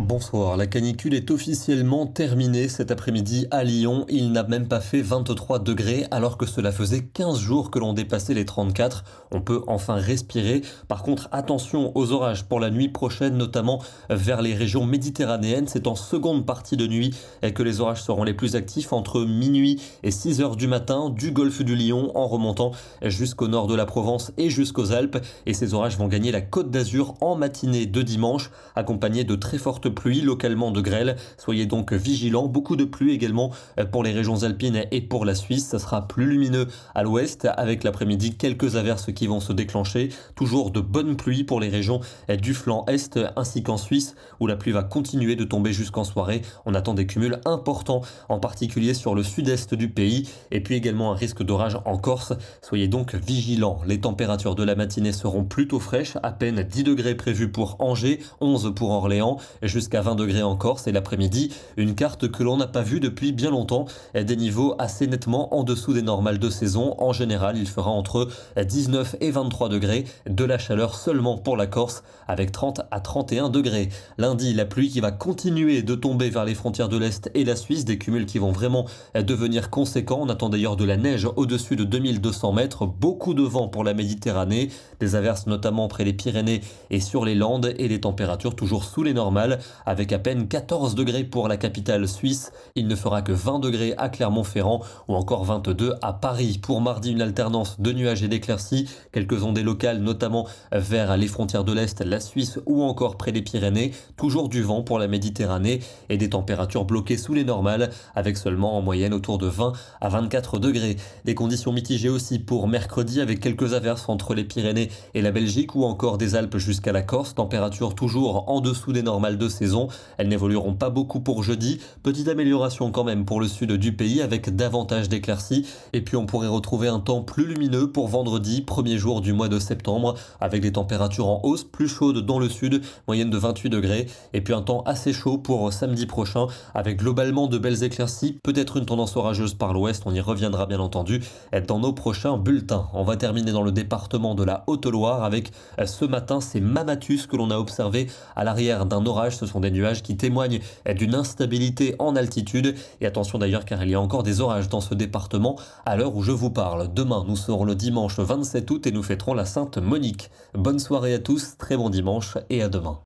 Bonsoir, la canicule est officiellement terminée cet après-midi à Lyon. Il n'a même pas fait 23 degrés alors que cela faisait 15 jours que l'on dépassait les 34. On peut enfin respirer. Par contre, attention aux orages pour la nuit prochaine, notamment vers les régions méditerranéennes. C'est en seconde partie de nuit que les orages seront les plus actifs entre minuit et 6 heures du matin du golfe du Lion en remontant jusqu'au nord de la Provence et jusqu'aux Alpes. Et ces orages vont gagner la Côte d'Azur en matinée de dimanche, accompagnés de très fortes pluie, localement de grêle. Soyez donc vigilants. Beaucoup de pluie également pour les régions alpines et pour la Suisse. Ça sera plus lumineux à l'ouest avec l'après-midi quelques averses qui vont se déclencher. Toujours de bonnes pluies pour les régions du flanc est ainsi qu'en Suisse où la pluie va continuer de tomber jusqu'en soirée. On attend des cumuls importants, en particulier sur le sud-est du pays et puis également un risque d'orage en Corse. Soyez donc vigilants. Les températures de la matinée seront plutôt fraîches, à peine 10 degrés prévus pour Angers, 11 pour Orléans, jusqu'à 20 degrés en Corse et l'après-midi, une carte que l'on n'a pas vue depuis bien longtemps, des niveaux assez nettement en dessous des normales de saison. En général, il fera entre 19 et 23 degrés, de la chaleur seulement pour la Corse avec 30 à 31 degrés. Lundi, la pluie qui va continuer de tomber vers les frontières de l'Est et la Suisse, des cumuls qui vont vraiment devenir conséquents. On attend d'ailleurs de la neige au-dessus de 2200 mètres, beaucoup de vent pour la Méditerranée, des averses notamment près des Pyrénées et sur les Landes et des températures toujours sous les normales avec à peine 14 degrés pour la capitale suisse. Il ne fera que 20 degrés à Clermont-Ferrand ou encore 22 à Paris. Pour mardi, une alternance de nuages et d'éclaircies, quelques ondées locales notamment vers les frontières de l'Est, la Suisse ou encore près des Pyrénées. Toujours du vent pour la Méditerranée et des températures bloquées sous les normales avec seulement en moyenne autour de 20 à 24 degrés. Des conditions mitigées aussi pour mercredi avec quelques averses entre les Pyrénées et la Belgique ou encore des Alpes jusqu'à la Corse. Température toujours en dessous des normales de saison. Elles n'évolueront pas beaucoup pour jeudi. Petite amélioration quand même pour le sud du pays avec davantage d'éclaircies. Et puis on pourrait retrouver un temps plus lumineux pour vendredi, premier jour du mois de septembre, avec des températures en hausse, plus chaudes dans le sud, moyenne de 28 degrés. Et puis un temps assez chaud pour samedi prochain, avec globalement de belles éclaircies. Peut-être une tendance orageuse par l'ouest, on y reviendra bien entendu dans nos prochains bulletins. On va terminer dans le département de la Haute-Loire avec ce matin ces Mammatus que l'on a observé à l'arrière d'un orage. Ce sont des nuages qui témoignent d'une instabilité en altitude. Et attention d'ailleurs car il y a encore des orages dans ce département à l'heure où je vous parle. Demain, nous serons le dimanche 27 août et nous fêterons la Sainte Monique. Bonne soirée à tous, très bon dimanche et à demain.